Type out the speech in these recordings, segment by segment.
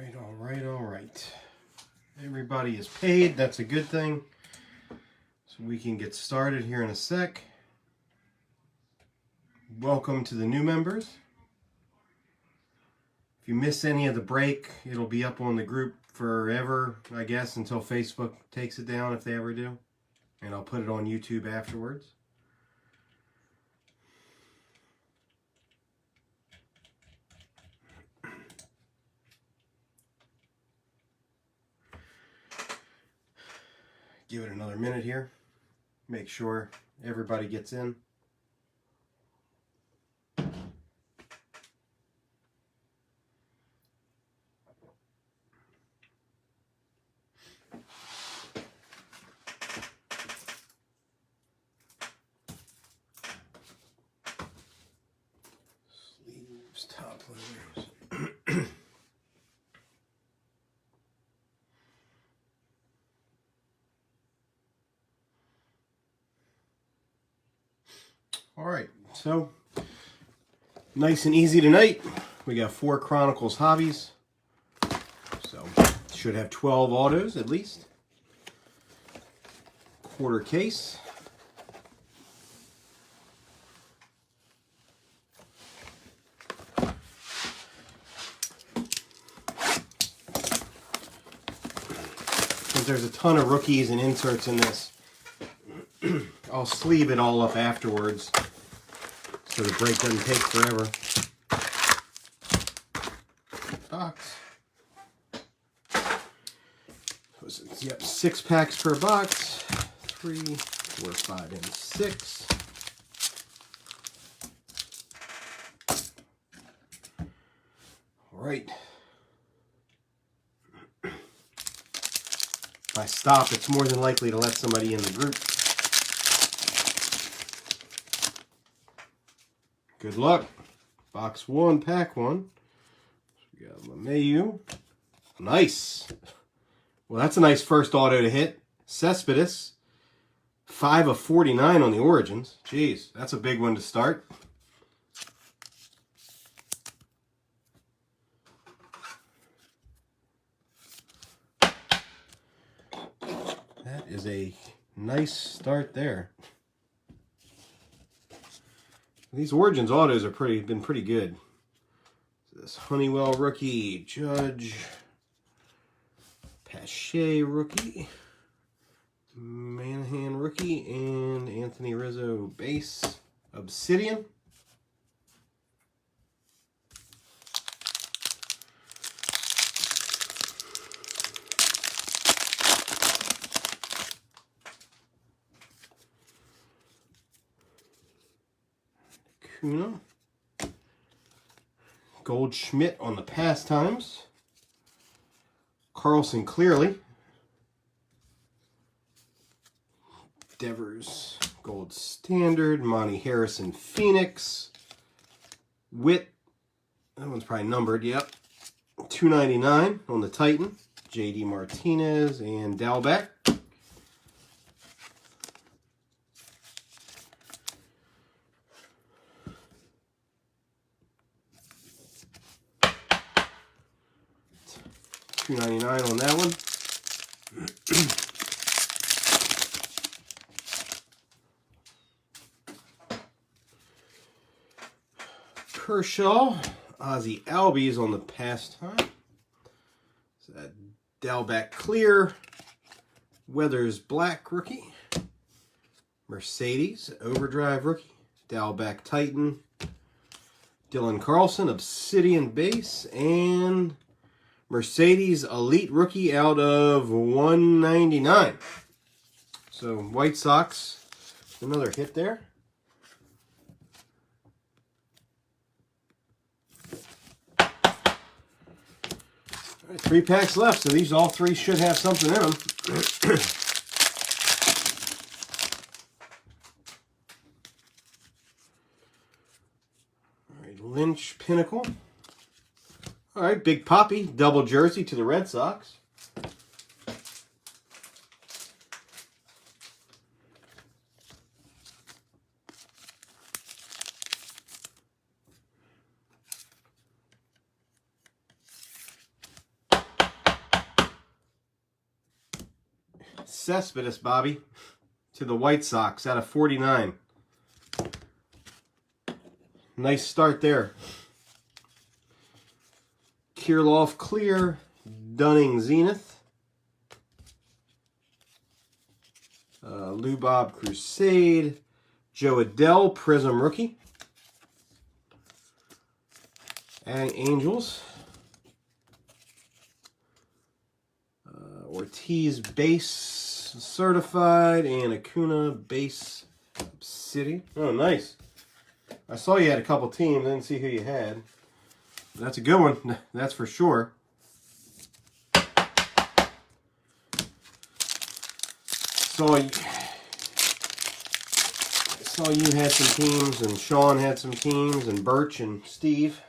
All right, all right. Everybody is paid. That's a good thing. So we can get started here in a sec. Welcome to the new members. If you miss any of the break, it'll be up on the group forever, I guess, until Facebook takes it down, if they ever do. And I'll put it on YouTube afterwards. Give it another minute here. Make sure everybody gets in. Sleeves, top loaders. All right, so nice and easy tonight. We got 4 Chronicles hobbies, so should have 12 autos at least. Quarter case. Because there's a ton of rookies and inserts in this. I'll sleeve it all up afterwards so the break doesn't take forever. Box. Yep, 6 packs per box. 3, 4, 5, and 6. All right. If I stop, it's more than likely to let somebody in the group. Good luck. Box 1, pack 1. So we got LeMahieu. Nice. Well, that's a nice first auto to hit. Cespedes. 5 of 49 on the Origins. Jeez, that's a big one to start. That is a nice start there. These Origins autos are been pretty good. This Honeywell rookie, Judge, Pache rookie, Manahan rookie, and Anthony Rizzo base. Obsidian. Kuna. Goldschmidt on the pastimes. Carlson clearly. Devers Gold Standard. Monty Harrison Phoenix. Witt. That one's probably numbered, yep. $2.99 on the Titan. JD Martinez and Dalbec. $2.99 on that one. Kershaw, Ozzie Albies on the pastime. So that Dalbec Clear, Weathers Black rookie, Mercedes Overdrive rookie, Dalbec Titan, Dylan Carlson Obsidian base, and Mercedes Elite rookie out of 199. So White Sox, another hit there. All right, 3 packs left, so these all 3 should have something in them. All right, Lynch Pinnacle. All right, Big Poppy, double jersey to the Red Sox. Cespedes, Bobby, to the White Sox out of 49. Nice start there. Kirilloff Clear, Dunning Zenith, Lubob Crusade, Joe Adell Prism Rookie, and Angels, Ortiz Base Certified, and Acuna Base City. Oh, nice. I saw you had a couple teams. I didn't see who you had. That's a good one. That's for sure. Saw you had some teams, and Sean had some teams, and Birch and Steve.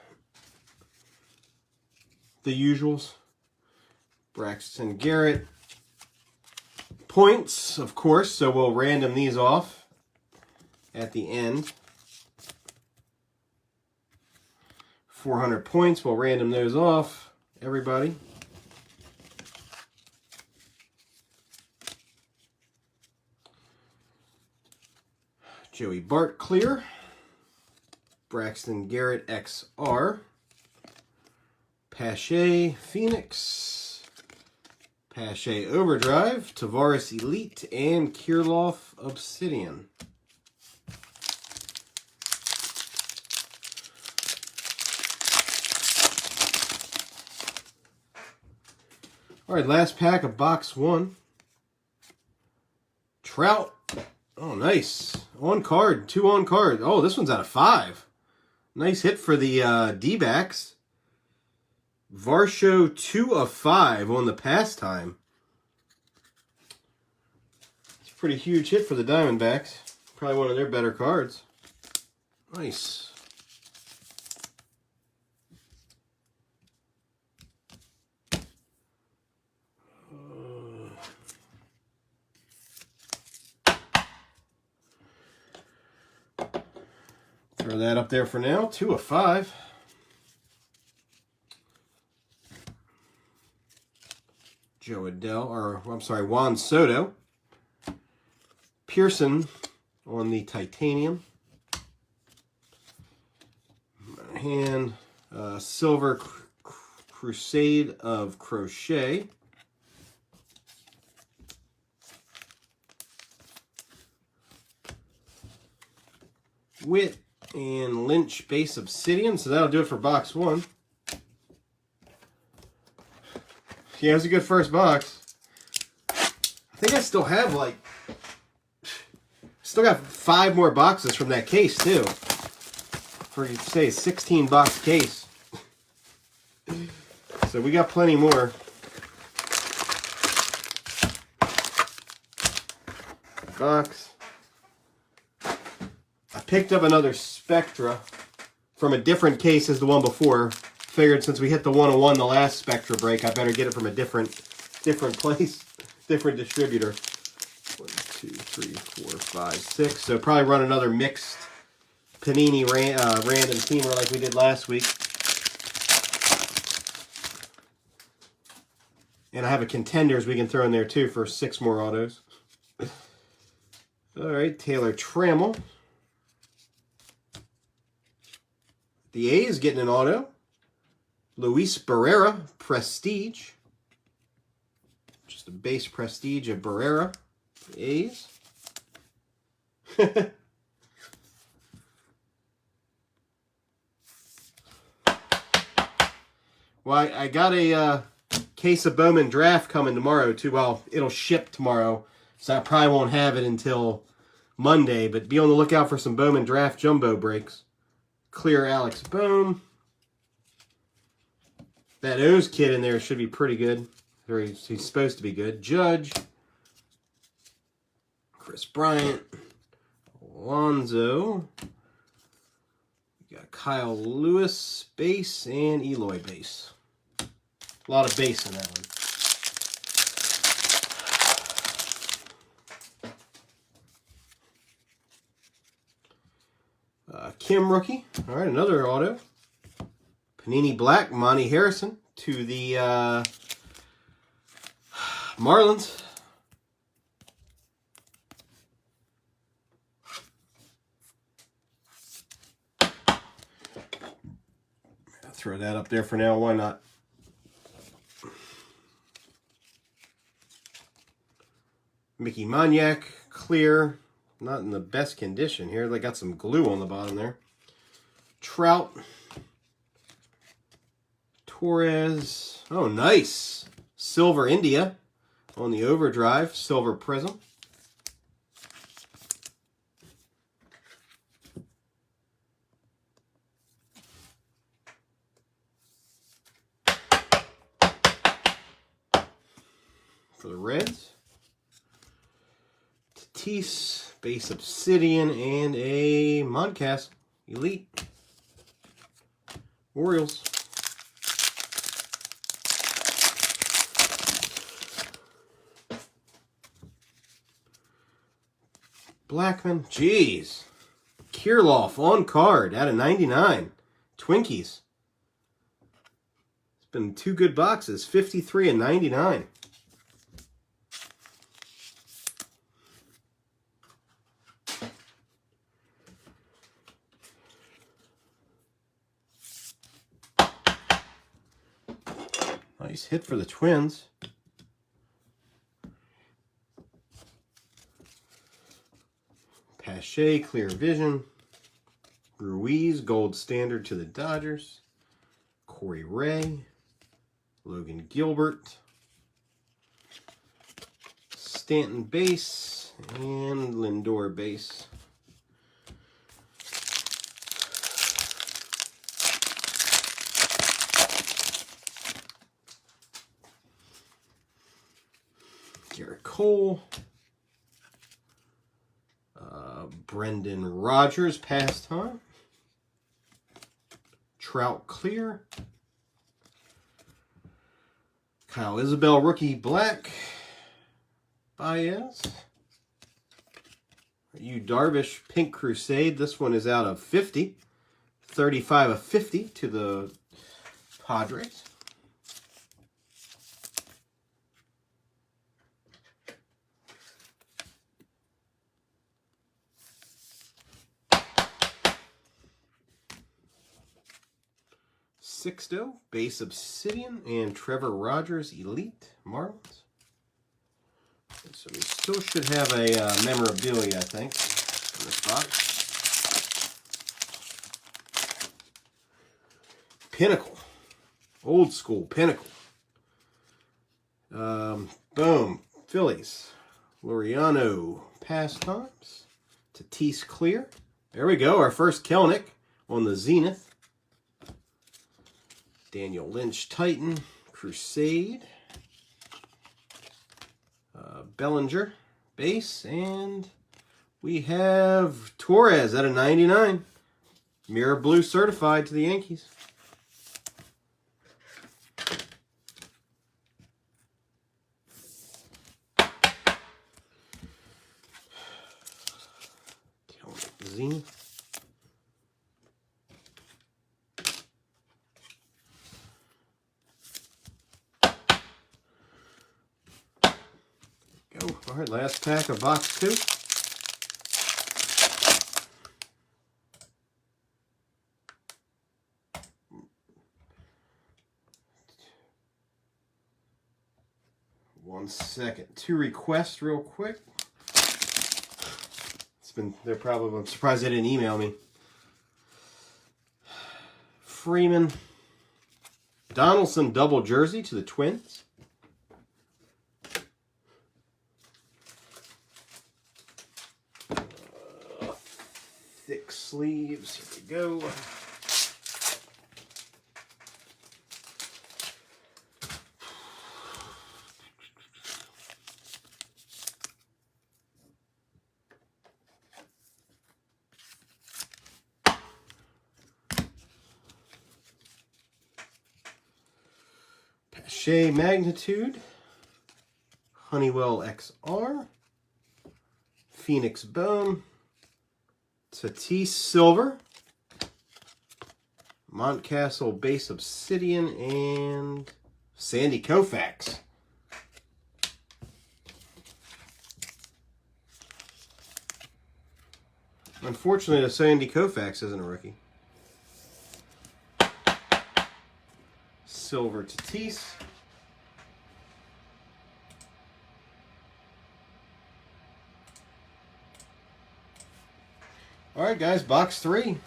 The usuals. Braxton Garrett. Points, of course, so we'll random these off at the end. 400 points, we'll random those off, everybody. Joey Bart Clear, Braxton Garrett XR, Pache Phoenix, Pache Overdrive, Tavares Elite, and Kirilloff Obsidian. All right, last pack of box 1. Trout. Oh, nice. On card. 2 on card. Oh, this one's out of 5. Nice hit for the D-backs. Varsho 2 of 5 on the pastime. It's a pretty huge hit for the Diamondbacks. Probably one of their better cards. Nice. Throw that up there for now. 2 of 5. Joe Adell, or I'm sorry, Juan Soto. Pearson on the titanium. Hand, Silver Crusade of Crochet. Witt and Lynch Base Obsidian. So that'll do it for box 1. Yeah, it was a good first box. I think I still got 5 more boxes from that case too. For you say 16 box case. So we got plenty more. Box. I picked up another Spectra from a different case as the one before. Figured since we hit the 101 the last Spectra break, I better get it from a different place, different distributor. 1, 2, 3, 4, 5, 6. So probably run another mixed Panini random teamer like we did last week. And I have a Contenders we can throw in there too for 6 more autos. All right, Taylor Trammell. The A is getting an auto. Luis Barrera, Prestige. Just a base Prestige of Barrera. A's. Well, I got a case of Bowman Draft coming tomorrow, too. Well, it'll ship tomorrow, so I probably won't have it until Monday. But be on the lookout for some Bowman Draft jumbo breaks. Clear Alex Bohm. That O's kid in there should be pretty good. Or he's supposed to be good. Judge. Chris Bryant. Alonzo. We got Kyle Lewis base and Eloy base. A lot of base in that one. Kim rookie. All right, another auto. Panini Black, Monty Harrison to the Marlins. throw that up there for now. Why not? Mickey Maniac, clear. Not in the best condition here. They got some glue on the bottom there. Trout. Torres. Oh, nice. Silver India on the overdrive. Silver Prism. For the Reds. Tatis, base Obsidian, and a Moncastle Elite. Orioles. Blackman, jeez. Kirilloff on card out of 99. Twinkies. It's been 2 good boxes, 53 and 99. Nice hit for the Twins. Pache, clear vision. Ruiz, gold standard to the Dodgers. Corey Ray. Logan Gilbert. Stanton base. And Lindor base. Garrett Cole. Brendan Rodgers, pastime. Trout clear. Kyle Isabel, rookie black. Baez. Yu Darvish, pink crusade. This one is out of 50. 35 of 50 to the Padres. Sixto, base Obsidian, and Trevor Rogers, Elite, Marlins. So we still should have a memorabilia, I think, in this box. Pinnacle. Old school Pinnacle. Boom. Phillies. Laureano, pastimes. Tatis clear. There we go, our first Kelnick on the Zenith. Daniel Lynch, Titan, Crusade, Bellinger, base, and we have Torres out of 99. Mirror blue certified to the Yankees. Zenith. All right, last pack of box 2. One second. 2 requests real quick. They're probably, I'm surprised they didn't email me. Freeman. Donaldson double jersey to the Twins. Thick sleeves. Here we go. Pache Magnitude. Honeywell XR. Phoenix Bone. Tatis Silver, Montcastle base Obsidian, and Sandy Koufax. Unfortunately, the Sandy Koufax isn't a rookie. Silver Tatis. All right, guys, box 3.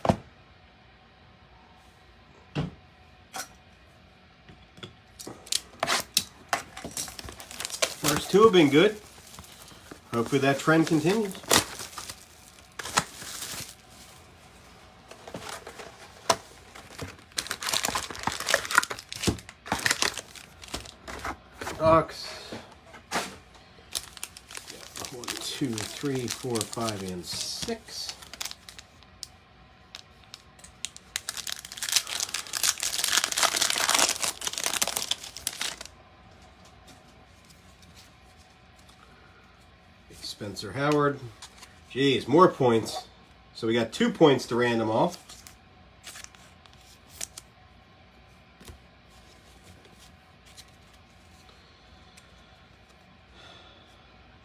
First 2 have been good. Hopefully that trend continues. Box 1, 2, 3, 4, 5, and 6. Spencer Howard. Jeez, more points. So we got 2 points to random off.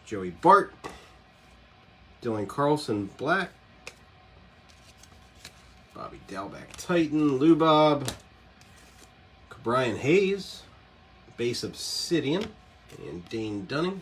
Joey Bart. Dylan Carlson Black. Bobby Dalbec Titan. Lou Bob. Brian Hayes. Base Obsidian. And Dane Dunning.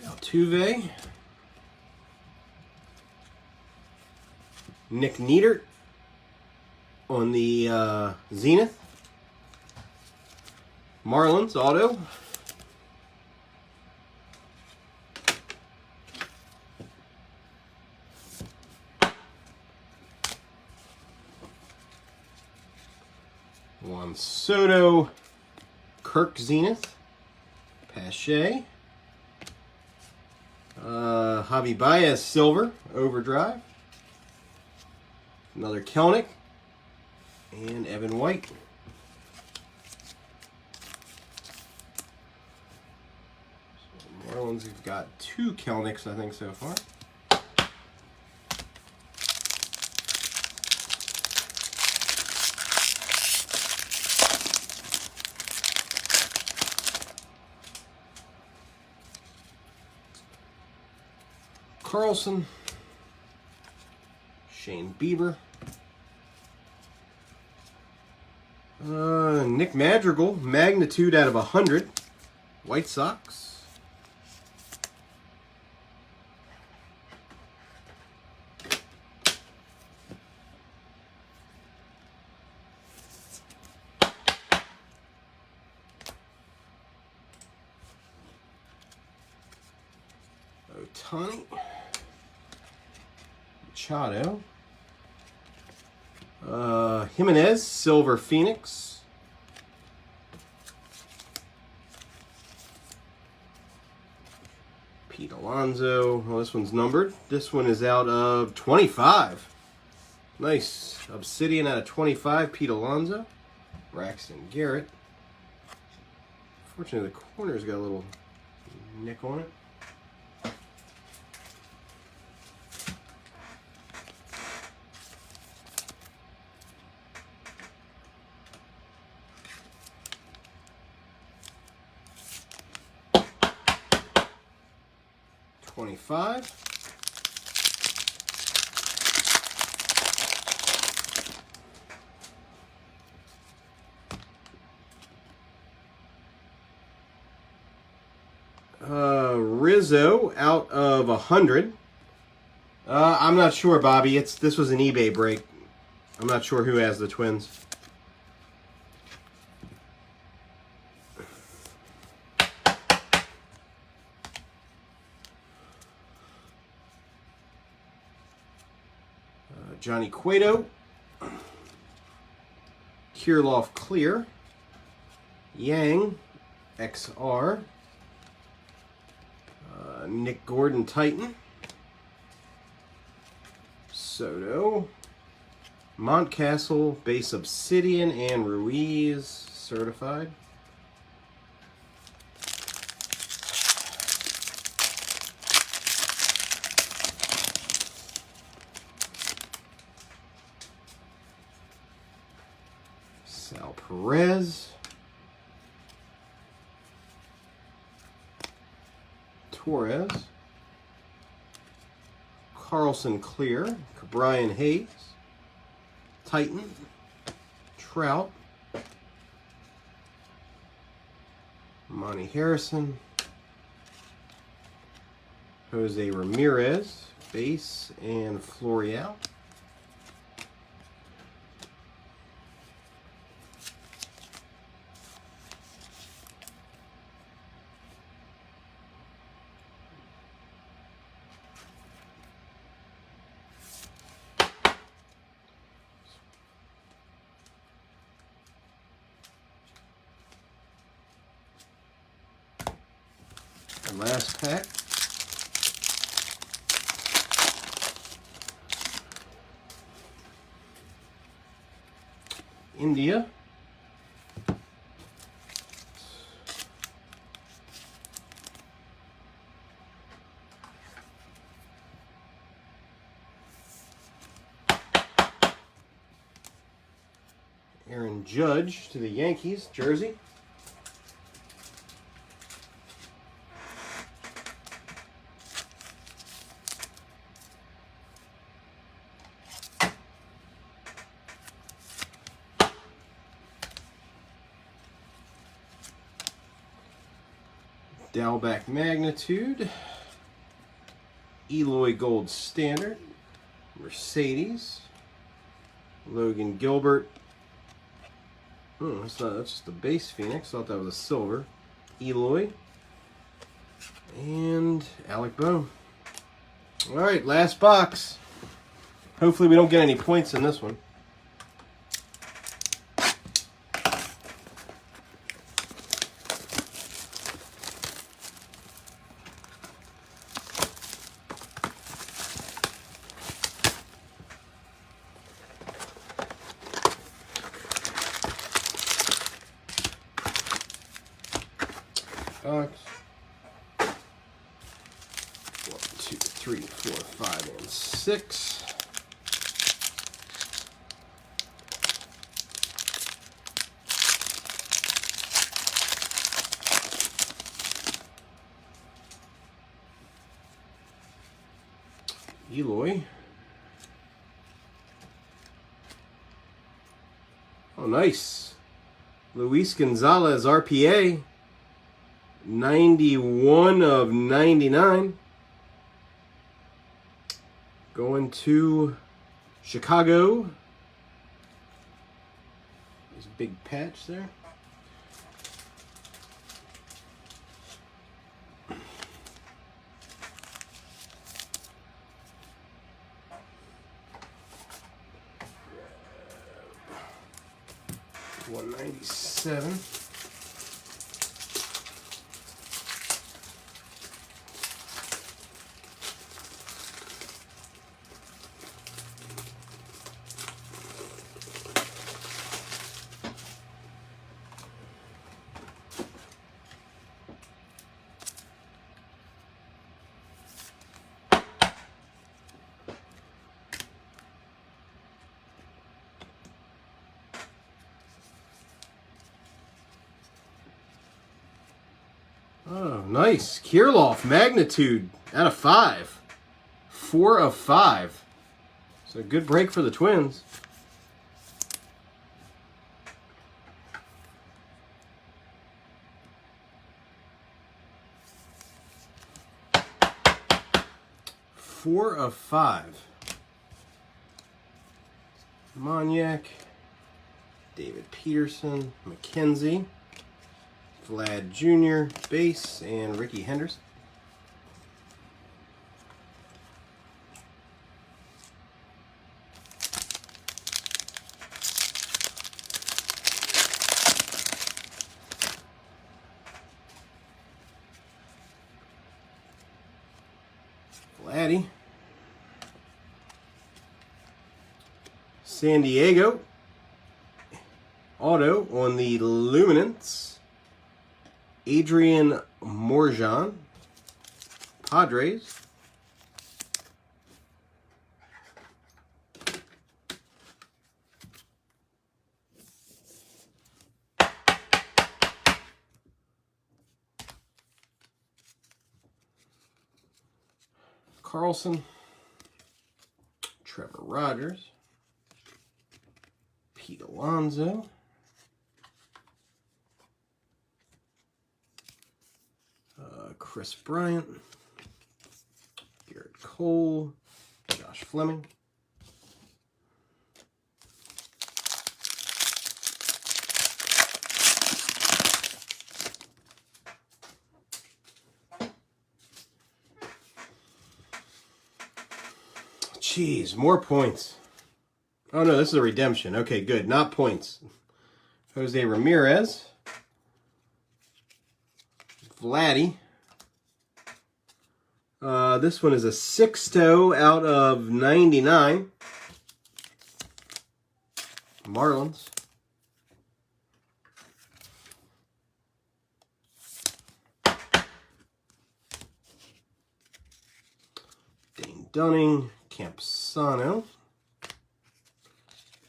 Altuve, Nick Neidert on the Zenith, Marlins auto, Juan Soto, Kirk Zenith, Pache. Javi Baez Silver Overdrive. Another Kelnick. And Evan White. So Marlins have got 2 Kelnicks, I think, so far. Carlson, Shane Bieber, Nick Madrigal, magnitude out of 100, White Sox. Ohtani. Machado. Jimenez, Silver Phoenix. Pete Alonso. Well, this one's numbered. This one is out of 25. Nice. Obsidian out of 25. Pete Alonso. Braxton Garrett. Fortunately, the corner's got a little nick on it. Rizzo out of 100. I'm not sure, Bobby. This was an eBay break. I'm not sure who has the Twins. Johnny Cueto, Kirilloff Clear, Yang, XR, Nick Gordon Titan, Soto, Montcastle, Base Obsidian, and Ruiz certified. Perez. Torres. Carlson Clear. Brian Hayes. Titan. Trout. Monty Harrison. Jose Ramirez. Base and Florial. And last pack. India. Aaron Judge to the Yankees, jersey. Dalback Magnitude, Eloy Gold Standard, Mercedes, Logan Gilbert. Oh, that's just a base Phoenix. Thought that was a silver. Eloy and Alec Bohm. All right, last box. Hopefully we don't get any points in this one. Box. 1, 2, 3, 4, 5, and 6. Eloy. Oh, nice. Luis Gonzalez, RPA. 91 of 99. Going to Chicago. There's a big patch there. $197. Oh, nice. Kirilloff, Magnitude, out of 5. 4 of 5. So a good break for the Twins. Four of 5. Moniak, David Peterson, McKenzie, Vlad Jr., base, and Ricky Henderson. Vladdy. San Diego. Auto on the Luminance. Adrian Morjan, Padres. Carlson, Trevor Rogers, Pete Alonso, Chris Bryant, Garrett Cole, Josh Fleming, Jeez, more points. Oh no, this is a redemption. Okay, good. Not points. Jose Ramirez. Vladdy. This one is a Sixto out of 99. Marlins. Dane Dunning. Campusano.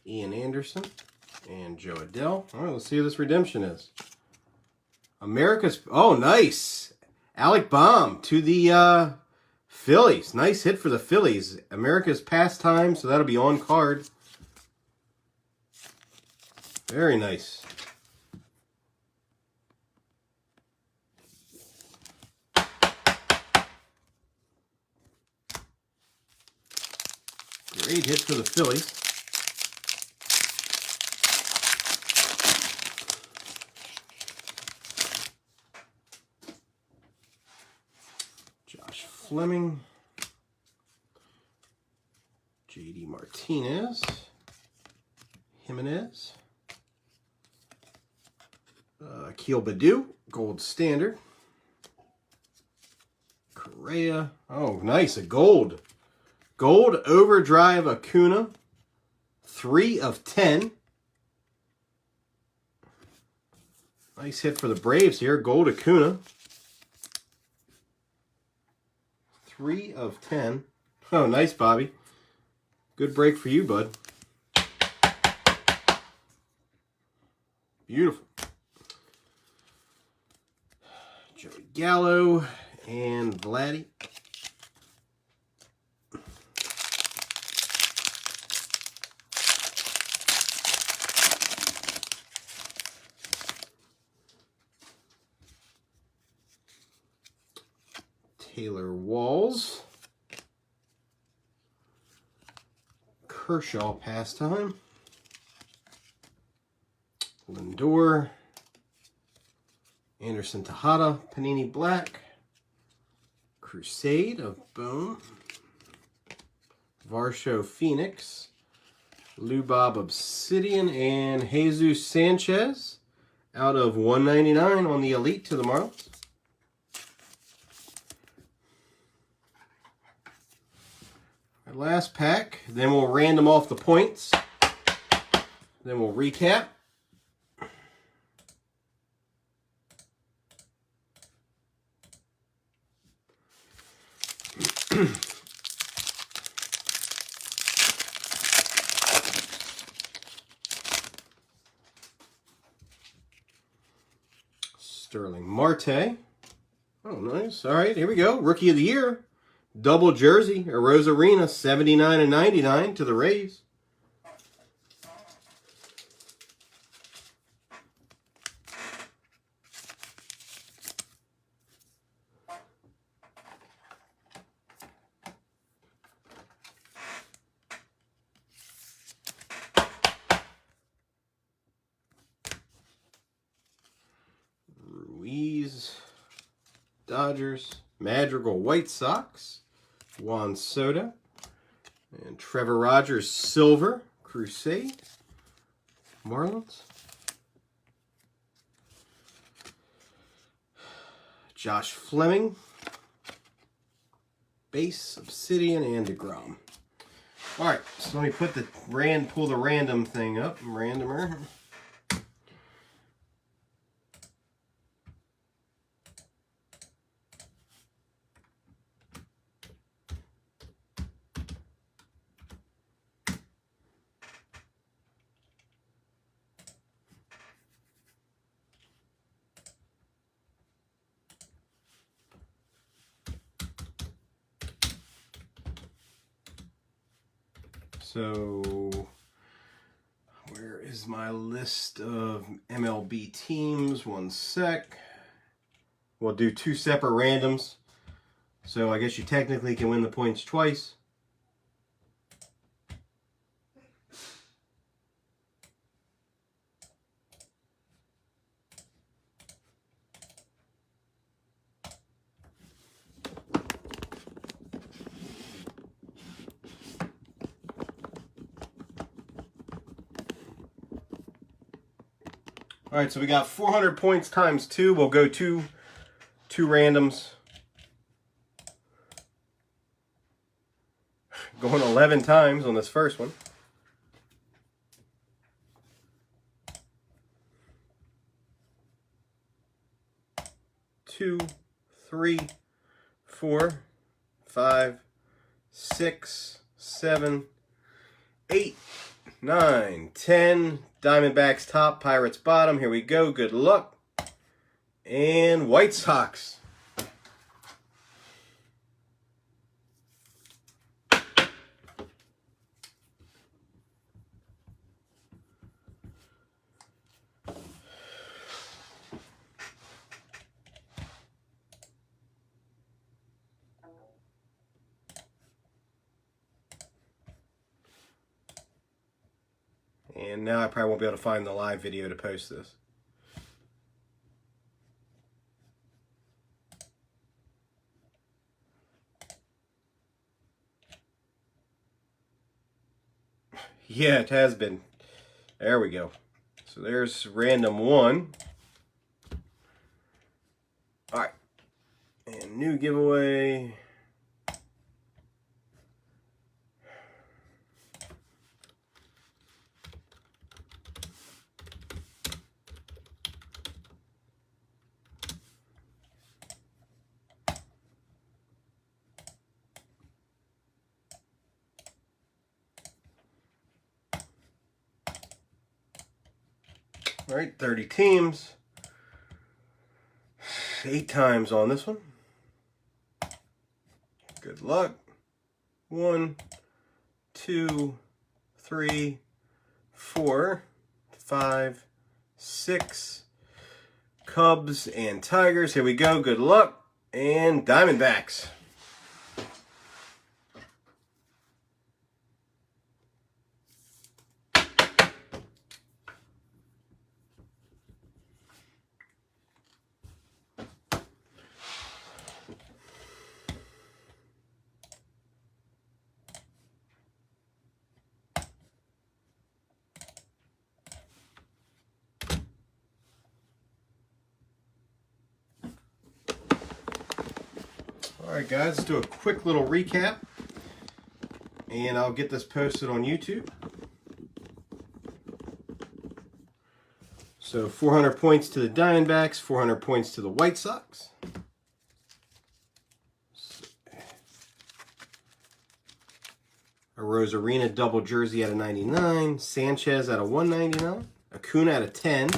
Ian Anderson. And Joe Adell. All right, let's see who this redemption is. America's... Oh, nice. Alec Baum to the Phillies. Nice hit for the Phillies. America's pastime, so that'll be on card. Very nice. Great hit for the Phillies. Josh Fleming. JD Martinez. Jimenez. Akil Baddoo, gold standard. Correa. Oh, nice, a gold. Gold overdrive Acuna. 3 of 10. Nice hit for the Braves here. Gold Acuna. 3 of 10. Oh, nice, Bobby. Good break for you, bud. Beautiful. Joey Gallo and Vladdy. Taylor Walls. Kershaw pastime. Lindor. Anderson Tejada, Panini Black. Crusade of Bone. Varsho Phoenix. Lubob Obsidian and Jesus Sanchez out of 199 on the Elite to the Marlins. Our last pack, then we'll random off the points. Then we'll recap. Sterling Marte. Oh, nice. All right, here we go. Rookie of the Year. Double jersey, Arozarena, 79 and 99 to the Rays. Ruiz, Dodgers, Madrigal, White Sox, Juan Soto, and Trevor Rogers, Silver, Crusade, Marlins. Josh Fleming, Base, Obsidian, and DeGrom. All right, so let me put the pull the random thing up, randomer. So, where is my list of MLB teams? One sec. We'll do 2 separate randoms. So I guess you technically can win the points twice. All right, so we got 400 points times 2. We'll go two randoms. Going 11 times on this first one. Two, 3, 4, 5, 6, 7, 8, 9, 10. Diamondbacks top, Pirates bottom. Here we go. Good luck. And White Sox. And now I probably won't be able to find the live video to post this. Yeah, it has been. There we go. So there's random 1. All right. And new giveaway. All right, 30 teams. 8 times on this one. Good luck. 1, 2, 3, 4, 5, 6. Cubs and Tigers. Here we go. Good luck. And Diamondbacks. Alright guys, let's do a quick little recap and I'll get this posted on YouTube. So 400 points to the Diamondbacks, 400 points to the White Sox. A Rosarina double jersey out of 99, Sanchez out of 199, Acuna out of 10,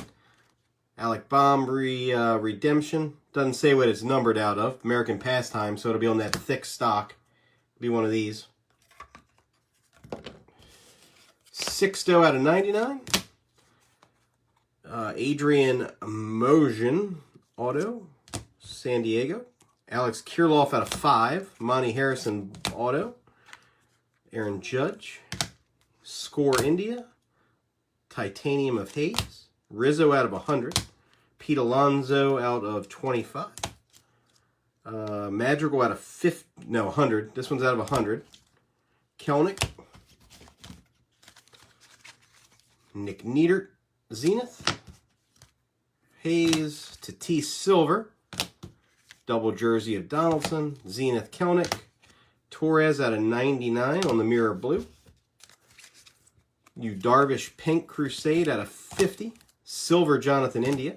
Alec Bohm redemption. Doesn't say what it's numbered out of. American Pastime, so it'll be on that thick stock. Be one of these. Sixto out of 99. Adrian Mojan auto, San Diego. Alex Kirilloff out of 5. Monty Harrison auto. Aaron Judge. Score India. Titanium of Hayes. Rizzo out of 100. Pete Alonso out of 25. Madrigal out of 100. This one's out of 100. Kelnick. Nick Neidert, Zenith. Hayes, Tatis Silver. Double jersey of Donaldson. Zenith Kelnick. Torres out of 99 on the mirror blue. Yu Darvish Pink Crusade out of 50. Silver Jonathan India.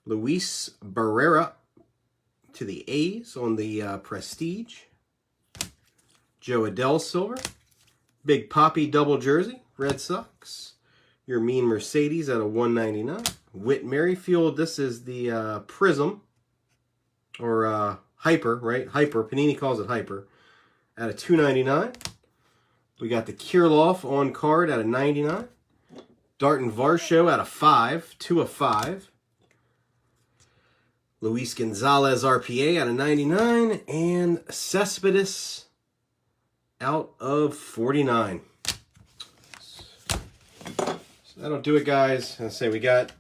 Luis Barrera to the A's on the Prestige. Joe Adele Silver. Big Poppy double jersey, Red Sox. Your Mean Mercedes out of 199. Whit Merrifield, this is the Prism. Or Hyper, right? Hyper, Panini calls it Hyper. Out of 299. We got the Kirilloff on card out of 99. Darton Varsho out of 5. 2 of 5. Luis Gonzalez RPA out of 99. And Cespedes out of 49. So that'll do it, guys. I say we got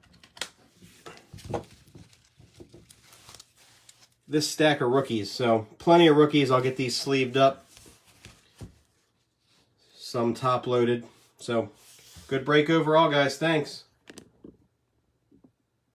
this stack of rookies. So plenty of rookies. I'll get these sleeved up. Some top loaded. So good break overall, guys. Thanks.